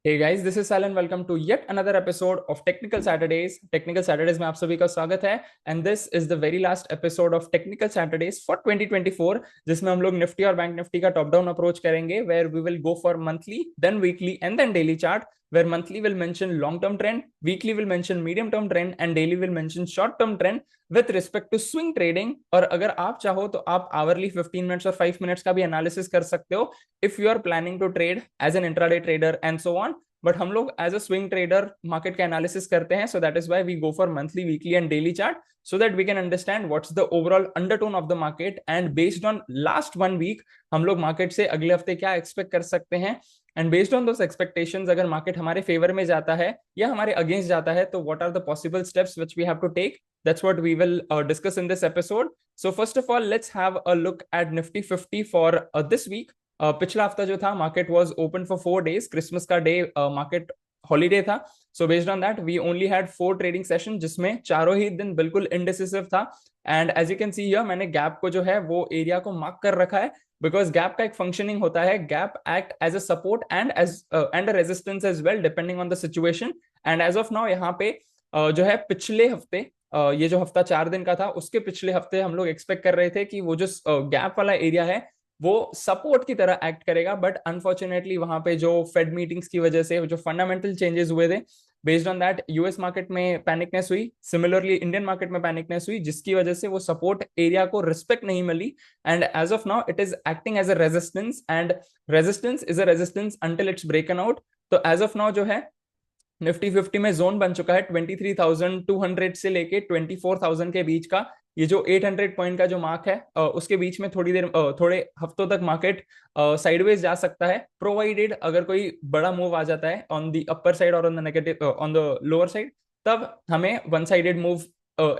Hey guys, this is Sal and welcome to yet another episode of Technical Saturdays. Technical Saturdays में आप सभी का स्वागत है and this is the very last episode of Technical Saturdays for 2024 जिसमें हम लोग निफ्टी और बैंक निफ्टी का टॉप डाउन अप्रोच करेंगे where we will go for monthly, then weekly and then daily chart where monthly will mention long term trend, weekly will mention medium term trend and daily will mention short term trend with respect to swing trading. और अगर आप चाहो तो आप hourly 15 minutes और 5 minutes का भी analysis कर सकते हो if you are planning to trade as an intraday trader and so on. But हम लोग as a swing trader market का एनालिसिस करते हैं, so that is why we go for monthly, weekly and daily chart so that we can understand what's the overall undertone of the market and based on last 1 week हम लोग market से अगले हफ्ते क्या expect कर सकते हैं and based on those expectations अगर मार्केट हमारे फेवर में जाता है या हमारे अगेंस्ट जाता है तो what are the possible steps which we have to take. That's what we will discuss in this episode. So first of all, let's have a look at Nifty 50 for this week. पिछला हफ्ता जो था market was open for 4 days. Christmas का day market holiday था. So based on that we only had 4 trading session जिसमें चारों ही दिन बिल्कुल इनडिसिसिव था. And as you can see here मैंने गैप को जो है वो एरिया को मार्क कर रखा है बिकॉज गैप का एक फंक्शनिंग होता है. Gap act as a support and a resistance as well depending on the situation. And as of now यहाँ पे जो है पिछले हफ्ते ये जो हफ्ता 4 दिन का था उसके पिछले हफ्ते हम लोग एक्सपेक्ट कर रहे थे कि वो जो गैप वाला एरिया है वो सपोर्ट की तरह एक्ट करेगा. बट अनफॉर्चुनेटली वहां पे जो फेड मीटिंग्स की वजह से जो फंडामेंटल चेंजेस हुए थे based on that US market में पैनिकनेस हुई, सिमिलरली इंडियन मार्केट में पैनिकनेस हुई जिसकी वजह से वो सपोर्ट एरिया को रिस्पेक्ट नहीं मिली. And as of now it is acting as a resistance and resistance is a resistance until it's broken out. तो एज ऑफ नाउ जो है निफ्टी 50 में जोन बन चुका है 23,200 से लेके 24,000 के बीच का. ये जो 800 पॉइंट का जो मार्क है उसके बीच में थोड़ी देर थोड़े हफ्तों तक मार्केट साइडवेज जा सकता है प्रोवाइडेड अगर कोई बड़ा मूव आ जाता है ऑन द अपर साइड और on the negative on the lower side तब हमें वन साइडेड मूव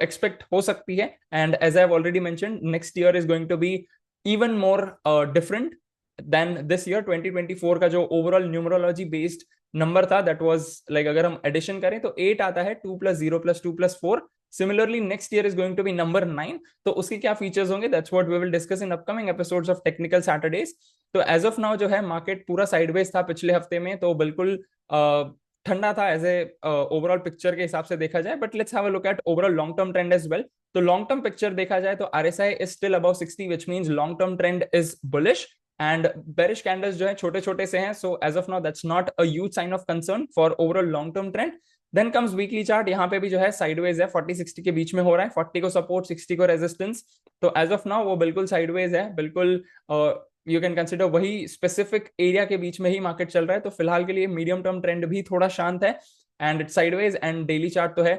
एक्सपेक्ट हो सकती है. And as I have already mentioned next year is going to be even more different than this year. 2024 का जो overall numerology based number था that was like अगर हम एडिशन करें तो 8 आता है, 2+0+2+4. Similarly next year is going to B number 9. तो उसके क्या फीचर्स होंगे that's what we will discuss in upcoming episodes of technical Saturdays. तो एज ऑफ नाउ जो है मार्केट पूरा साइडवेज था पिछले हफ्ते में तो बिल्कुल ठंडा था एज ए ओवरऑल पिक्चर के हिसाब से देखा जाए. But let's have a look at overall long term trend as well. तो लॉन्ग टर्म पिक्चर देखा जाए तो RSI is still above 60 which means long term trend is bullish and bearish candles जो है छोटे छोटे से हैं. So as of now that's not a huge sign of concern for overall long term trend. Then comes weekly chart. यहाँ पे भी जो है साइडवेज है, 40-60 के बीच में हो रहा है. 40 को सपोर्ट, 60 को रेजिस्टेंस. तो एज ऑफ नाउ वो बिल्कुल साइडवेज है, बिल्कुल यू कैन कंसिडर वही स्पेसिफिक एरिया के बीच में ही मार्केट चल रहा है. तो फिलहाल के लिए मीडियम टर्म ट्रेंड भी थोड़ा शांत है and it sideways. And daily chart तो है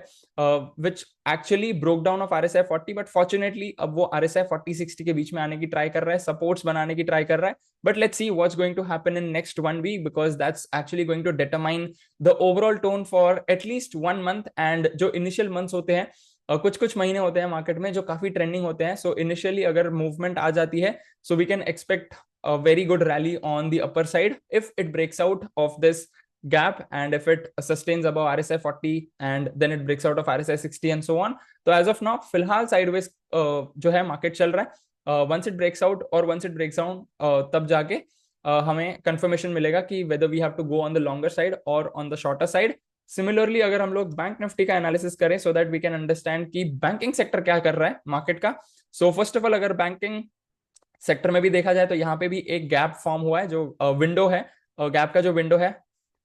which actually broke down of RSI 40 but fortunately अब वो आरएसआई 40-60 के बीच में आने की ट्राई कर रहा है, सपोर्ट्स बनाने की ट्राई कर रहा है. But let's see what's going to happen in next 1 week because that's actually going to determine the overall tone for at least 1 month. And जो इनिशियल मंथ्स होते हैं कुछ कुछ महीने होते हैं मार्केट में जो काफी ट्रेंडिंग होते हैं. सो इनिशियली अगर मूवमेंट आ जाती है so we can expect a very good rally on the upper side if it breaks out of this gap and if it sustains above RSI 40 and then it breaks out of RSI 60 and so on. तो as of now फिलहाल sideways जो है market चल रहा है. once it breaks out और once it breaks down तब जाके हमें कंफर्मेशन मिलेगा कि whether we have to go on the longer side or on the shorter side. Similarly अगर हम लोग बैंक निफ्टी का एनालिसिस करें so that we can understand कि बैंकिंग सेक्टर क्या कर रहा है मार्केट का. सो फर्स्ट ऑफ ऑल अगर बैंकिंग सेक्टर में भी देखा जाए तो यहाँ पे भी एक गैप फॉर्म हुआ है जो विंडो है. गैप का जो विंडो है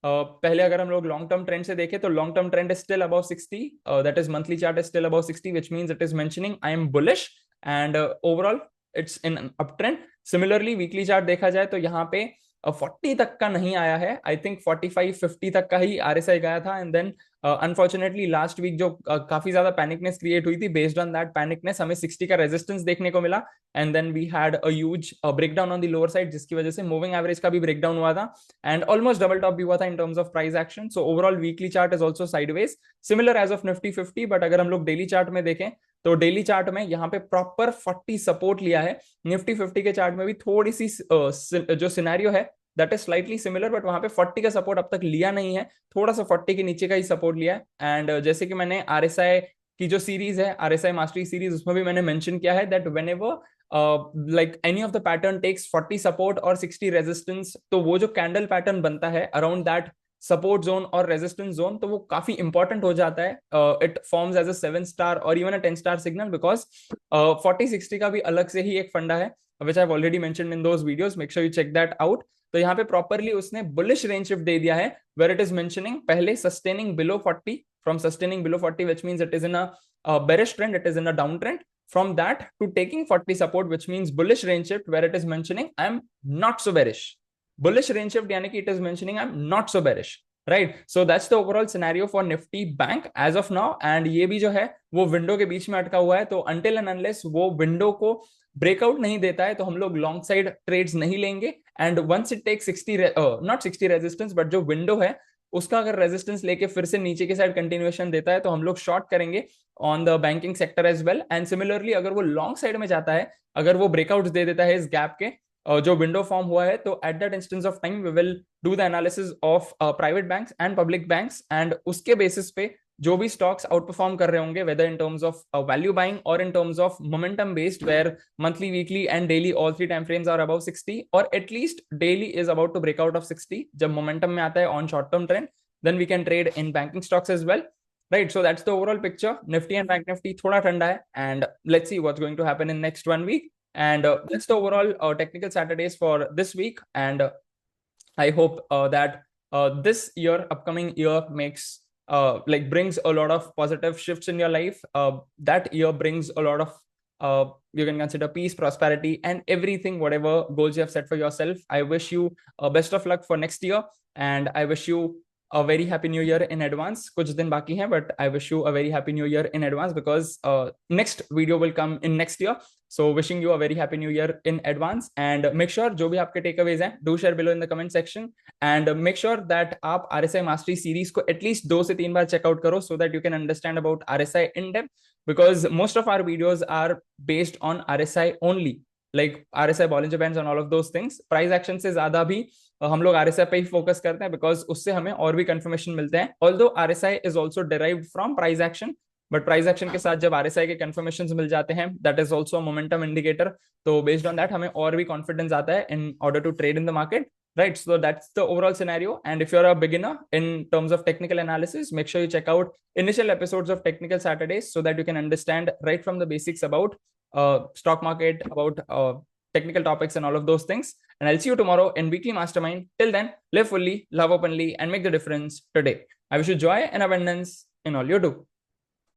पहले अगर हम लोग लॉन्ग टर्म ट्रेंड से देखें तो long term trend is still above 60. That is monthly chart is still above 60 which means it is mentioning I am bullish and overall it's in up trend. Similarly weekly chart देखा जाए तो यहाँ पे 40 तक का नहीं आया है. आई थिंक 45-50 तक का ही आरएसआई गया था. And then unfortunately last week जो काफी ज्यादा पैनिकनेस क्रिएट हुई थी बेस्ड ऑन दैट पैनिकनेस हमें 60 का रेजिस्टेंस देखने को मिला. And then we had a huge breakdown on the lower side जिसकी वजह से मूविंग एवरेज का भी ब्रेकडाउन हुआ था एंड ऑलमोस्ट डबल टॉप भी हुआ था in terms of price action. So overall weekly chart is also sideways similar as of Nifty 50. But अगर हम लोग डेली चार्ट में देखें तो डेली चार्ट में यहाँ पे प्रॉपर 40 सपोर्ट लिया है. निफ्टी 50 के चार्ट में भी थोड़ी सी जो सिनेरियो है that is slightly similar but वहां पे 40 का सपोर्ट अब तक लिया नहीं है, थोड़ा सा 40 के नीचे का ही सपोर्ट लिया है. एंड जैसे कि मैंने आरएसआई की जो सीरीज है आरएसआई मास्टरी सीरीज उसमें भी मैंने मेंशन किया है that whenever like any of the pattern takes 40 support और 60 रेजिस्टेंस तो वो जो कैंडल पैटर्न बनता है अराउंड दैट सपोर्ट जोन और रेजिस्टेंस जोन, तो वो काफी इंपॉर्टेंट हो जाता है. It forms as a 7 star और even a 10 star signal, because 40-60 का भी अलग से ही एक फंडा है, which I already mentioned in those videos. Make sure you check that out. तो यहाँ पे प्रॉपरली उसने बुलिश रेंज शिफ्ट दे दिया है, वेर इट इज मेंशनिंग पहले sustaining below 40, from sustaining below 40 which means it is in a bearish trend, it is in a down trend. From that to taking 40 support, which means bullish range shift, where it is mentioning I am not so bearish. Bullish range shift यानी कि it is mentioning I am not so bearish, right? So that's the overall scenario for Nifty Bank as of now. And ये भी जो है वो window के बीच में अटका हुआ है, तो until and unless वो विंडो को ब्रेकआउट नहीं देता है तो हम लोग लॉन्ग साइड ट्रेड्स नहीं लेंगे. And once it take 60 not 60 resistance, but जो विंडो है उसका अगर रेजिस्टेंस लेके फिर से नीचे की साइड कंटिन्यूएशन देता है तो हम लोग शॉर्ट करेंगे on the banking sector as well. And similarly अगर वो लॉन्ग साइड में जाता है, अगर वो ब्रेकआउट दे देता है इस गैप के जो विंडो फॉर्म हुआ है, तो at that instance of time we will do the analysis of private banks and public banks. And उसके बेसिस पे जो भी स्टॉक्स आउट परफॉर्म कर रहे होंगे, whether in terms of value buying और in terms of momentum based, where monthly, weekly and daily all 3 time frames are above 60 और at least daily is about to breakout of 60. जब momentum में आता है on short term trend, then we can trade in banking stocks as well, right? So that's the overall picture. Nifty and Bank Nifty thoda thanda hai, and let's see what's going to happen in next 1 week. And that's the overall technical Saturdays for this week. And I hope that this year, upcoming year, makes like brings a lot of positive shifts in your life. That year brings a lot of you can consider peace, prosperity, and everything, whatever goals you have set for yourself. I wish you best of luck for next year, and I wish you a very happy new year in advance. Kuch din baki hai, but I wish you a very happy new year in advance, because next video will come in next year. So wishing you a very happy new year in advance. And make sure जो भी आपके takeaways हैं, do share below in the comment section. And make sure that आप RSI Mastery series को at least 2 से 3 बार check out करो, so that you can understand about RSI in depth, because most of our videos are based on RSI only, like RSI Bollinger Bands and all of those things. Price action से ज्यादा भी हम लोग RSI पे ही focus करते हैं, because उससे हमें और भी कंफर्मेशन मिलते हैं. Although RSI is also derived from price action, but price action के साथ जब RSI के कंफर्मेशन मिल जाते हैं, that is also momentum indicator. तो बेस्ड ऑन दैट हमें और भी कॉन्फिडेंस आता है in order to trade in the market, right? So that's the overall scenario. And if you're a beginner in terms of technical analysis, make sure you check out initial episodes of Technical Saturdays, so that you can understand right from the basics about stock market, about technical topics and all of those things. And I'll see you tomorrow in Weekly Mastermind. Till then, live fully, love openly, and make the difference today. I wish you joy and abundance in all you do.